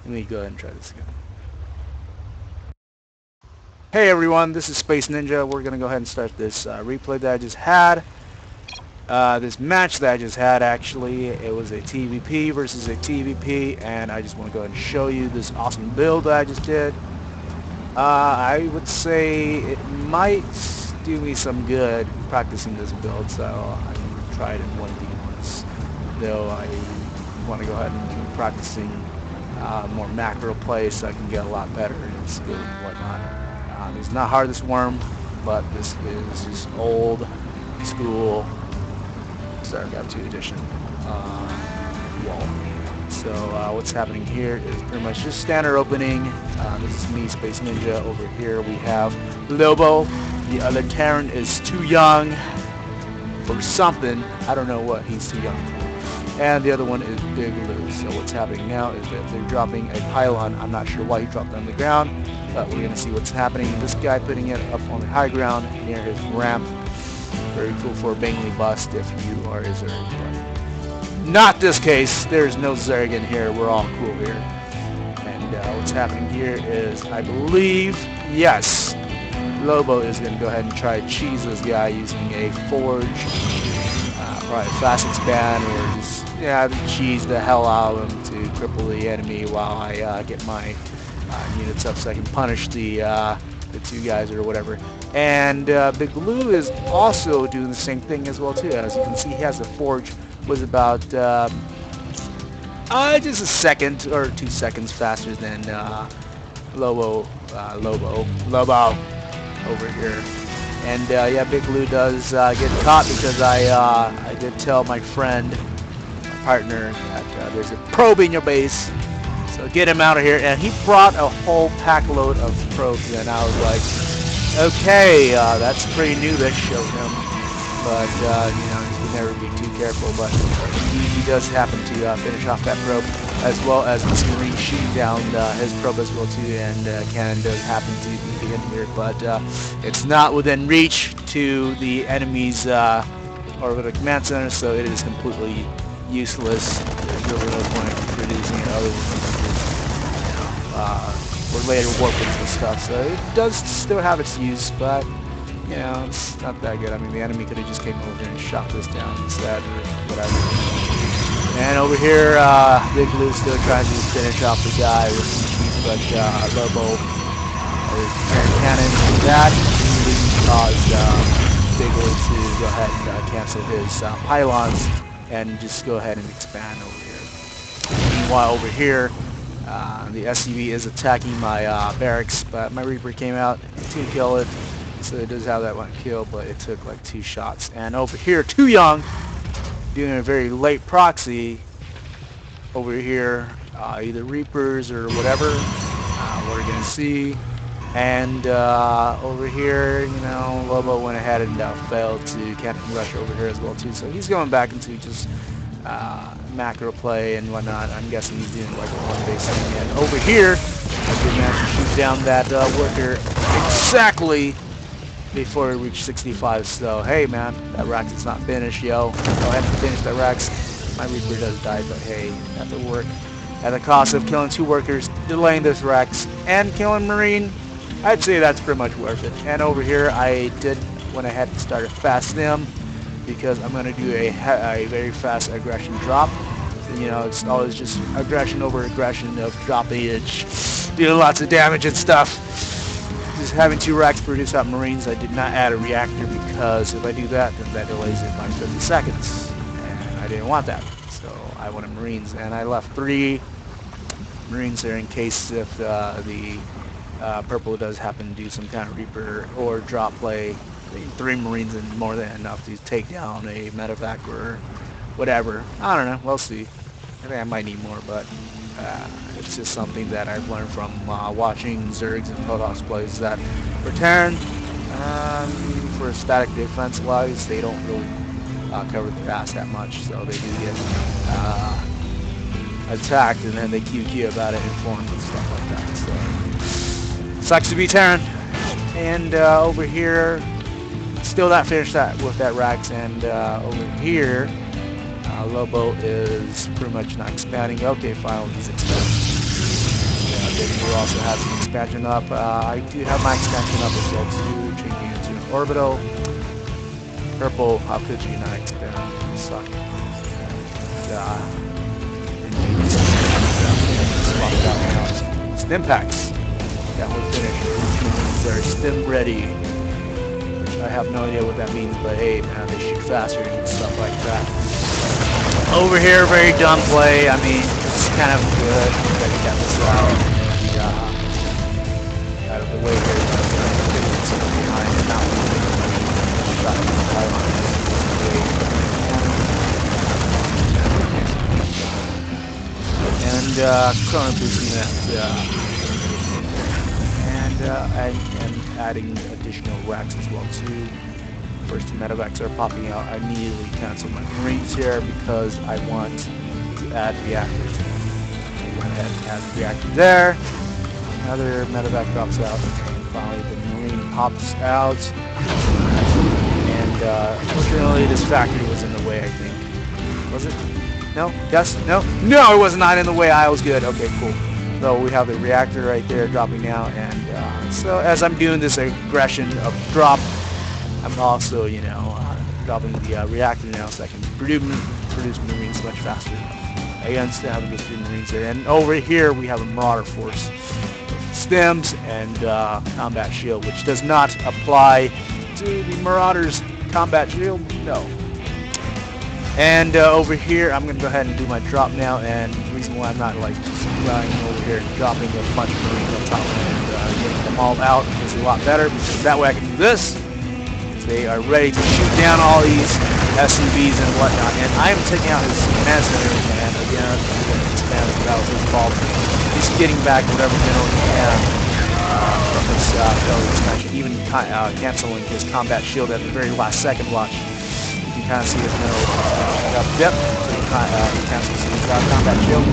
Let me go ahead and try this again. Hey everyone, this is Space Ninja. We're gonna go ahead and start this replay that I just had. This match that I just had, actually, it was a TVP versus a TVP, and I just want to go ahead and show you this awesome build that I just did. I would say it might do me some good practicing this build, so I can try it in 1v1s. Though I want to go ahead and keep practicing more macro play so I can get a lot better in skill and whatnot. It's not hardest worm, but this is just old school StarCraft 2 edition wall. So what's happening here is pretty much just standard opening. This is me, Space Ninja. Over here we have Lobo. The other Terran is too young for something. I don't know what he's too young for. And the other one is Big Lou. So what's happening now is that they're dropping a pylon. I'm not sure why he dropped it on the ground, but we're going to see what's happening. This guy putting it up on the high ground near his ramp. Very cool for a Bingley bust if you are a Zerg. But not this case. There's no Zerg in here. We're all cool here. And what's happening here is, I believe, yes, Lobo is going to go ahead and try to cheese this guy using a Forge, probably a fast expand, or just cheese the hell out of him to cripple the enemy while I get my units up so I can punish the two guys or whatever. And Big Lou is also doing the same thing as well too. As you can see, he has the Forge was about just a second or 2 seconds faster than Lobo over here. And yeah, Big Lou does get caught because I did tell my friend, my partner, that there's a probe in your base. So get him out of here. And he brought a whole pack load of probes, and I was like, okay, that's pretty noobish of him. But you know, you can never be too careful. But he does happen to finish off that probe, as well as this Marine shooting down his probe as well too. And cannon does happen to be in here, but it's not within reach to the enemy's orbital command center, so it is completely useless. There's really no point in producing it other than for later warplanes and stuff. So it does still have its use, but you know, it's not that good. I mean, the enemy could have just came over here and shot this down instead, or whatever. And over here, Big Lou's still trying to finish off the guy with some cheese, but Lobo is carrying cannon and that caused Big Lou to go ahead and cancel his pylons and just go ahead and expand over here. Meanwhile, over here, the SCV is attacking my barracks, but my Reaper came out to kill it. So it does have that one kill, but it took like 2 shots. And over here, Too Young, doing a very late proxy over here, either Reapers or whatever, we're going to see. And over here, you know, Lobo went ahead and failed to Captain Rush over here as well too. So he's going back into just macro play and whatnot. I'm guessing he's doing like a one-base thing. And over here, I did manage to shoot down that worker exactly before it reached 65. So hey man, that Rax is not finished, yo. Go ahead and finish that Rax. My Reaper does die, but hey, that will work at the cost of killing 2 workers, delaying this Rax, and killing Marine. I'd say that's pretty much worth it. And over here, I did went ahead and started fast sim because I'm gonna do a very fast aggression drop. You know, it's always just aggression over aggression of dropping it, doing lots of damage and stuff. Just having 2 racks produce out Marines. I did not add a reactor because if I do that, then that delays it by 50 seconds. And I didn't want that. So I wanted Marines. And I left 3 Marines there in case if the purple does happen to do some kind of Reaper or drop play. 3 Marines is more than enough to take down a medevac or whatever. I don't know. We'll see. I think I might need more, but it's just something that I've learned from watching Zergs and Protoss plays that for Terran, for static defense wise, they don't really cover the pass that much, so they do get attacked and then they QQ about it, informed and stuff like that. So sucks to be Terran. And over here, still not finished that with that Rax, and over here Lobo is pretty much not expanding. Okay, finally he's expanding. also has an expansion up. I do have my expansion up as well too, changing into an orbital. Purple, how could you not expand? You suck. Swap it out now. Stim packs. Yeah, we're finished. They're stim ready. I have no idea what that means, but hey, man, they shoot faster and stuff like that. Over here, very dumb play. I mean, it's kind of good. Try to get this out and out of the way here. It's behind and not shot in the pylon. And chrono boosting that. And adding additional racks as well too. First two medevacs are popping out. I immediately cancel my Marines here because I want to add reactors. I went ahead and add the reactor there. Another medevac drops out. And finally the Marine pops out. And unfortunately this factory was in the way, I think. Was it? No? Yes? No? No, it was not in the way. I was good. Okay, cool. So we have the reactor right there dropping now, and so as I'm doing this aggression of drop, I'm also, you know, dropping the reactor now so I can produce Marines much faster. Again, still have a good few Marines there. And over here we have a Marauder Force, Stems, and Combat Shield, which does not apply to the Marauders Combat Shield, no. And over here, I'm going to go ahead and do my drop now, and the reason why I'm not like just running over here and dropping a bunch of Marines on top and getting them all out is a lot better, because that way I can do this. They are ready to shoot down all these SUVs and whatnot, and I am taking out his command center, and again, I'm going to expand that was his fault. He's getting back whatever mineral he can from his failed expansion, even canceling his combat shield at the very last second. Watch. You kind of see his mineral up dip, so he cancels his combat shield.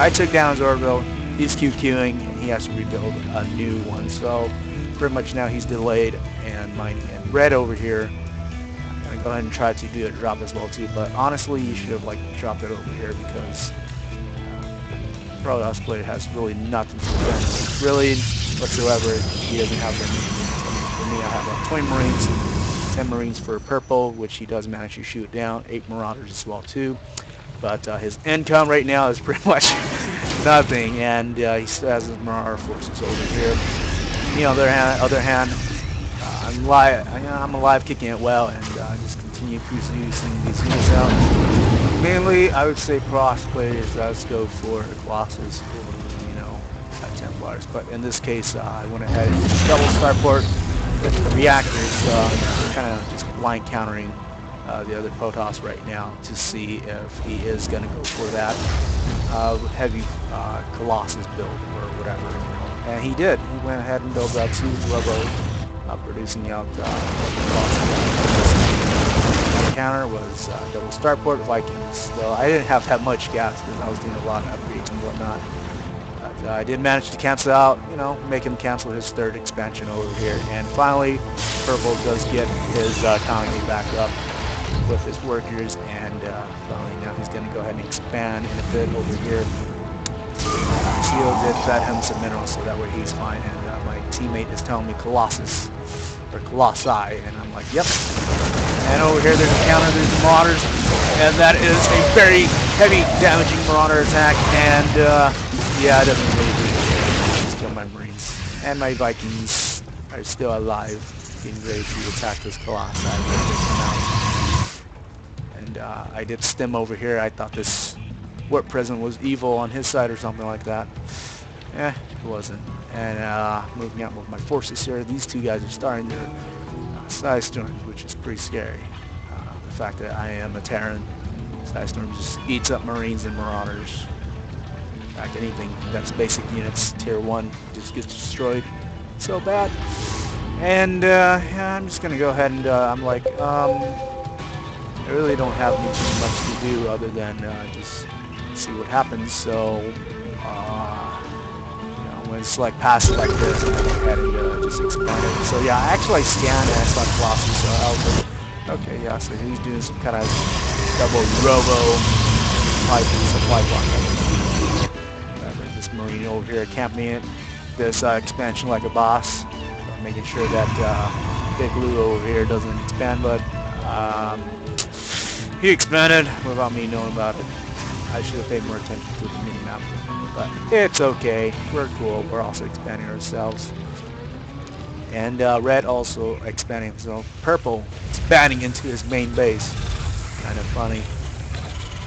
I took down his orbital, he's QQing, and he has to rebuild a new one, so pretty much now he's delayed, and red over here, I'm going to go ahead and try to do a drop as well too, but honestly you should have like dropped it over here, because Protoss player has really nothing to defend, really whatsoever. He doesn't have any. For me, I have like 20 Marines, 10 Marines for purple, which he does manage to shoot down, 8 Marauders as well too, but his income right now is pretty much nothing, and he still has his Marauder forces over here. On the other hand, I'm alive, kicking it well, and just continue producing these units out. Mainly, I would say Protoss players does go for Colossus or Templars, but in this case, I went ahead and double starport with the reactors, kind of just blind countering the other Protoss right now to see if he is going to go for that heavy Colossus build or whatever. And he did. He went ahead and built out 2 Robo, producing out the counter was double starport Vikings. So I didn't have that much gas because I was doing a lot of upgrades and whatnot. But I did manage to cancel out, make him cancel his 3rd expansion over here. And finally, Purple does get his economy back up with his workers, and finally now he's going to go ahead and expand in a bit over here. Shield did fed him some minerals, so that way he's fine, and my teammate is telling me Colossus, or Colossi, and I'm like, yep. And over here there's a counter, there's the Marauders, and that is a very heavy damaging Marauder attack, and yeah, it doesn't really do anything. Just kill my Marines. And my Vikings are still alive, getting ready to attack this Colossi. And I did stim over here. I thought this Warp President was evil on his side or something like that. It wasn't. And moving out with my forces here, these 2 guys are starting their Side Storms, which is pretty scary. The fact that I am a Terran, Side Storm just eats up Marines and Marauders. In fact, anything that's basic units, Tier 1, just gets destroyed so bad. And yeah, I'm just going to go ahead and I'm like, I really don't have much to do other than just see what happens. So when it's like passive like this, I go ahead and just explain it. So yeah, actually I scanned and I saw Colossus, so I was like, okay, yeah, so he's doing some kind of double robo supply block. This Marine over here camping it. this expansion like a boss, making sure that Big Lou over here doesn't expand, but he expanded without me knowing about it. I should have paid more attention to the mini-map, but it's okay. We're cool. We're also expanding ourselves. And red also expanding himself. Purple expanding into his main base. Kind of funny.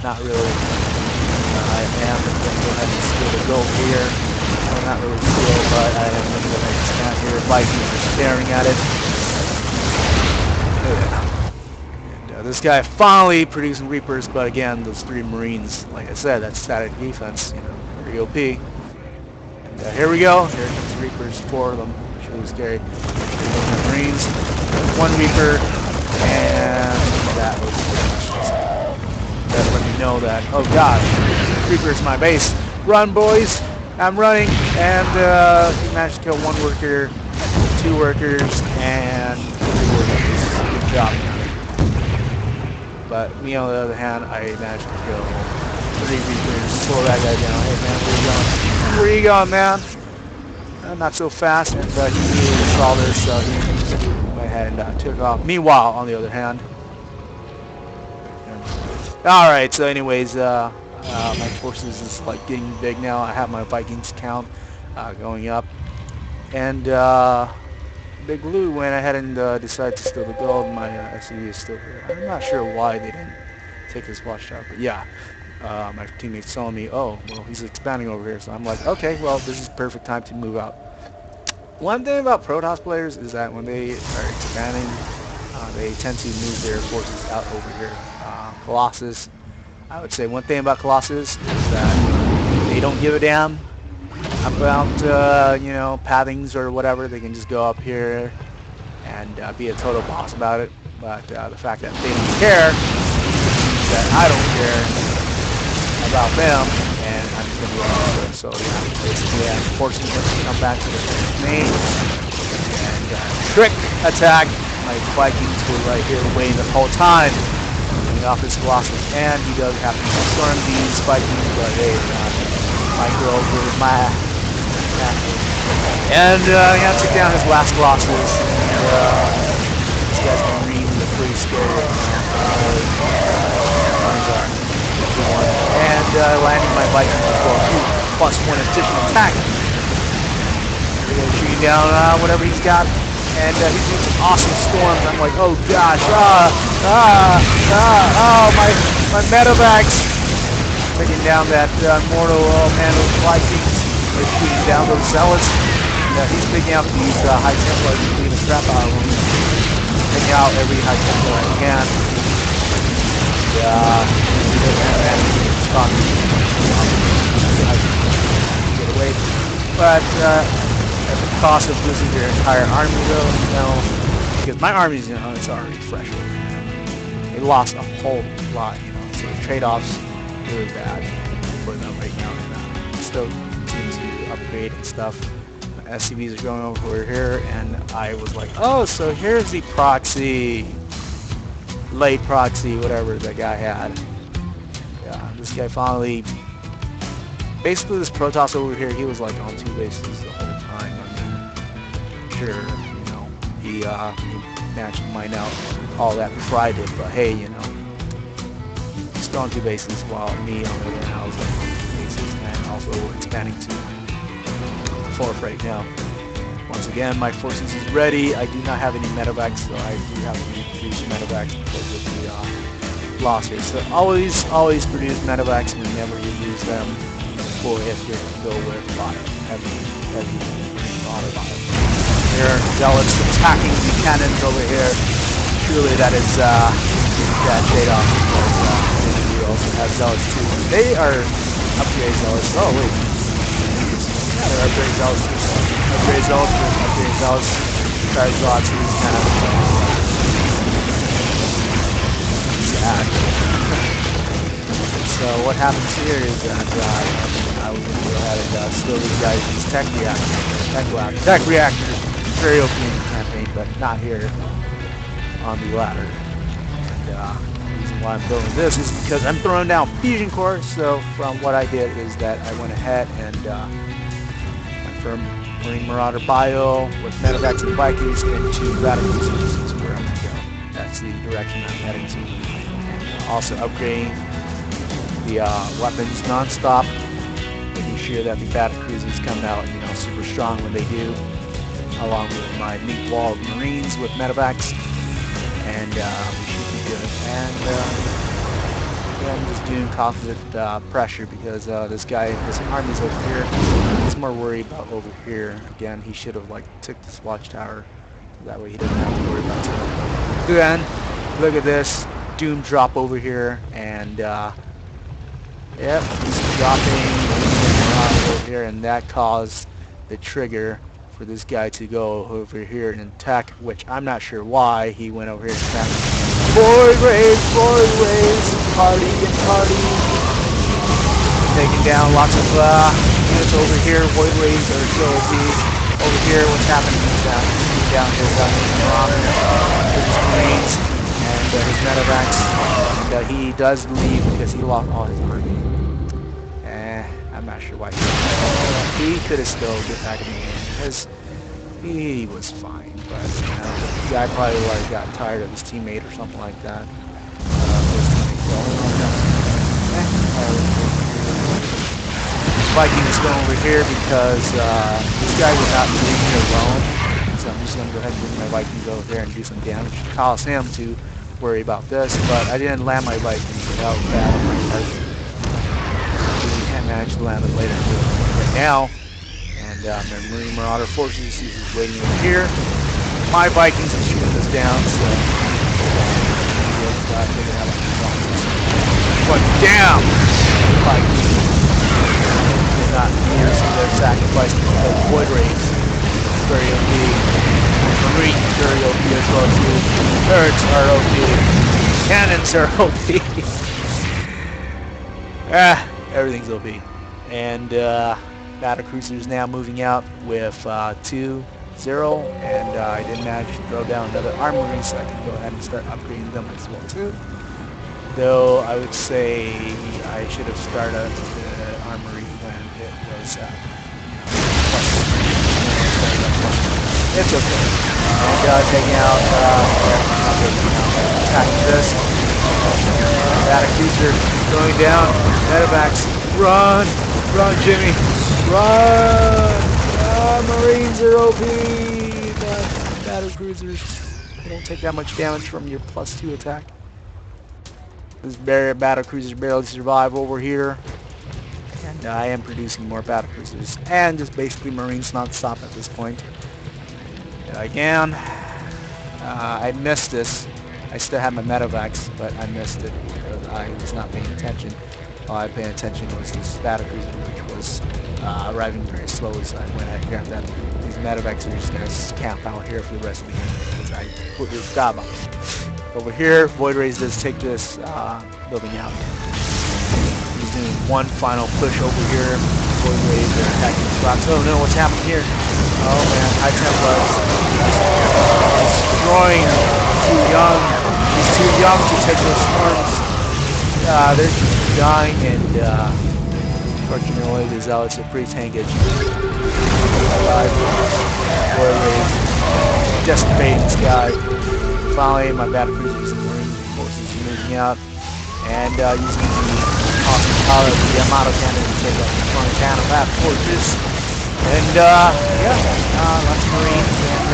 Not really. I am going to go ahead and steal the gold here. Well, not really steal, but I am going to go ahead and expand here. Vikings are staring at it. And this guy finally producing Reapers, but again, those 3 Marines, like I said, that's static defense, you know, very OP. And here we go. Here comes Reapers, 4 of them. Really scary. Marines, 1 Reaper, and that was that let me know that, oh gosh, Reaper's my base. Run, boys! I'm running, and he managed to kill 1 worker, 2 workers, and 3 workers. Good job. But me on the other hand, I managed to kill 3 Reapers, slow that guy down. Hey man, where you going? Where you going, man? Not so fast, and he really saw this, so he went ahead and took off. Meanwhile, on the other hand, alright, so anyways, my forces is like getting big now. I have my Vikings count going up, and Big Lou went ahead and decided to steal the gold. My SCV is still here. I'm not sure why they didn't take this watchtower, but yeah. My teammates telling me, oh, well, he's expanding over here. So I'm like, okay, well, this is perfect time to move out. One thing about Protoss players is that when they are expanding, they tend to move their forces out over here. Colossus, I would say one thing about Colossus is that they don't give a damn about, you know, pathings or whatever. They can just go up here and be a total boss about it. But the fact that they don't care means that I don't care about them, and I'm just going to go it. So yeah, basically I'm forcing them to come back to the main and trick attack. My Vikings were right here waiting the whole time, coming off his Colossus, and he does have to storm these Vikings, but hey, micro over my and he had to take down his last Colossus, and this guy's Marine is pretty scary. And landing my Viking for +1 additional attack. We're going to shoot down whatever he's got. And he's doing some awesome storms. I'm like, oh gosh, oh, my medevacs. Taking down that mortal man of Vikings. They're shooting down those zealots. And he's picking out these High Templars and doing a trap out of them. Taking out every High Templar I can. Get away, but at the cost of losing your entire army, though, you know, because my army's, you know, it's already fresh. They lost a whole lot, you know, so the trade-offs really bad for them right now. And still continue to upgrade and stuff. My SCVs are going over here, and I was like, oh, so here's the proxy. Late proxy, whatever that guy had. Yeah, this guy finally, basically this Protoss over here, he was like on 2 bases the whole time. I mean, sure, you know, he managed to mine out all that before I did, but hey, you know, he's still on 2 bases while me on the other hand, I was like on 2 bases and also expanding to 4th right now. Once again, my forces is ready. I do not have any medevacs, so I do have to produce medevacs because of the losses. So always produce medevacs whenever you use them for if you go with heavy auto bottom. Here are zealots attacking the cannons over here. Truly, that is that trade-off because we also have zealots too. They are upgrade zealots. Oh wait, yeah, they're upgrade zealots too. Upgrade zealots, upgrade zealots, charge zealots, is kind of sad. So what happens here is that I was going to go ahead and steal these guys, these tech reactors, very OP in the campaign, but not here on the ladder. And the reason why I'm throwing this is because I'm throwing down fusion core. So from what I did is that I went ahead and from Marine Marauder Bio with Medevacs and Vikings into Battlecruisers is where I'm going to go. That's the direction I'm heading to. And also upgrading the weapons non-stop, making sure that the Battlecruisers come out, you know, super strong when they do, along with my meat wall of Marines with Medevacs, and we should be good. And I'm just doing constant pressure because this army's over here. He's more worried about over here. Again, he should have like took this watchtower, so that way he doesn't have to worry about it. Then look at this Doom drop over here, and yep, he's dropping over here, and that caused the trigger for this guy to go over here and attack, which I'm not sure why he went over here and attacked. Void Rays, party and party. Taking down lots of units over here. Void Rays are so OP. Over here, what's happening is that he's down his Marauder, his Marines, and his Medevacs. And he does leave because he lost all his army. I'm not sure why he could have still get back in the game because he was fine, but you know, the guy probably like got tired of his teammate or something like that. Vikings going over here because this guy was not leaving me alone, so I'm just going to go ahead and bring my Vikings over here and do some damage. Cause him to worry about this, but I didn't land my Vikings, so that was bad on my part. We can't manage to land them later right now. And my Marine Marauder forces is waiting over here. My Vikings are shooting this down, so but damn! Vikings did not use their sacrifice because Void Rays very OP. Marines are very OP as well too. Turrets are OP. Cannons are OP. Everything's OP. And Battlecruisers now moving out with 2-0, and I did manage to throw down another armory, so I can go ahead and start upgrading them as well too. Though I would say I should have started the armory when it was it's okay. And taking out attacking this. Battlecruiser going down. Medevacs, run! Run, Jimmy! Run! Marines are OP! But Battlecruisers, they don't take that much damage from your +2 attack. This Battlecruisers barely survive over here. And I am producing more Battlecruisers. And just basically Marines non-stop at this point. And again, I missed this. I still had my Medevacs, but I missed it because I was not paying attention. All I paid attention was this Battlecruiser, which was arriving very slow, so I went ahead and grabbed that. These Medevacs are just going to camp out here for the rest of the game because I completely forgot about them. Over here, Void Rays does take this building out. He's doing one final push over here. Void Rays are attacking the rocks. Oh no, what's happening here? Oh man, High Templars. Destroying. Too young. He's too young to take those storms. They're dying, and fortunately the Zealots are pretty tankage. Void Rays just baiting this guy. Finally, my Battlecruisers and Marine forces are moving out, and using the awesome power of the Yamato cannon to take out the Montana Bat fortress. And yeah, lots of Marines and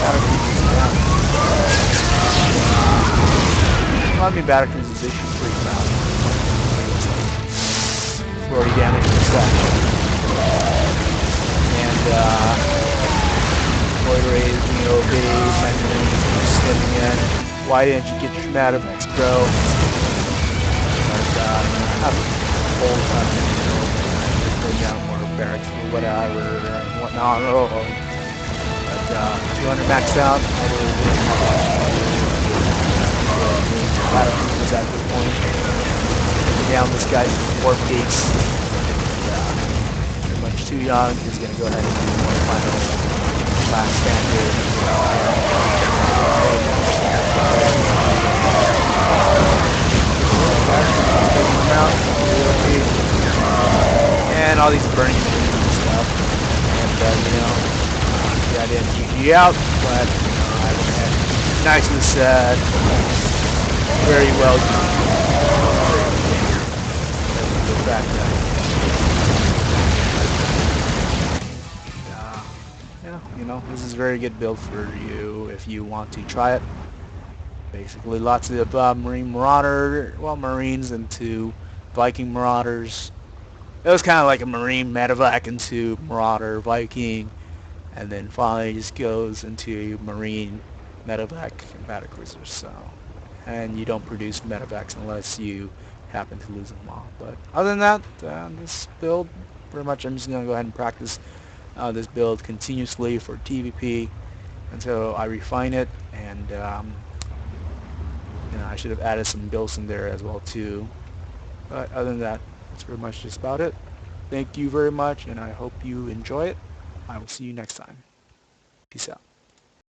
Battlecruisers down. I mean, Battlecruisers issue pretty proud. 40 damage per section. And Void Rays, OP, my Marines are stepping in. Why didn't you get your Medevacs, bro? But I'm old time, put down more barracks or whatever and whatnot. But 200 maxed out. Battlecruisers at this point. Taking down this guy's warp gates. Pretty much too young. He's gonna go ahead and do one final last stand here. And all these burning and stuff. but yeah, I didn't GG out, but I went ahead, nicely said, very well done. The fact that, yeah, this is a very good build for you if you want to try it. Basically, lots of Marine Marines into Viking Marauders. It was kind of like a Marine medevac into Marauder Viking, and then finally just goes into Marine medevac Battlecruiser. So, and you don't produce medevacs unless you happen to lose them all. But other than that, this build, pretty much, I'm just gonna go ahead and practice this build continuously for TVP until I refine it, and I should have added some builds in there as well too. But other than that, that's pretty much just about it. Thank you very much, and I hope you enjoy it. I will see you next time. Peace out.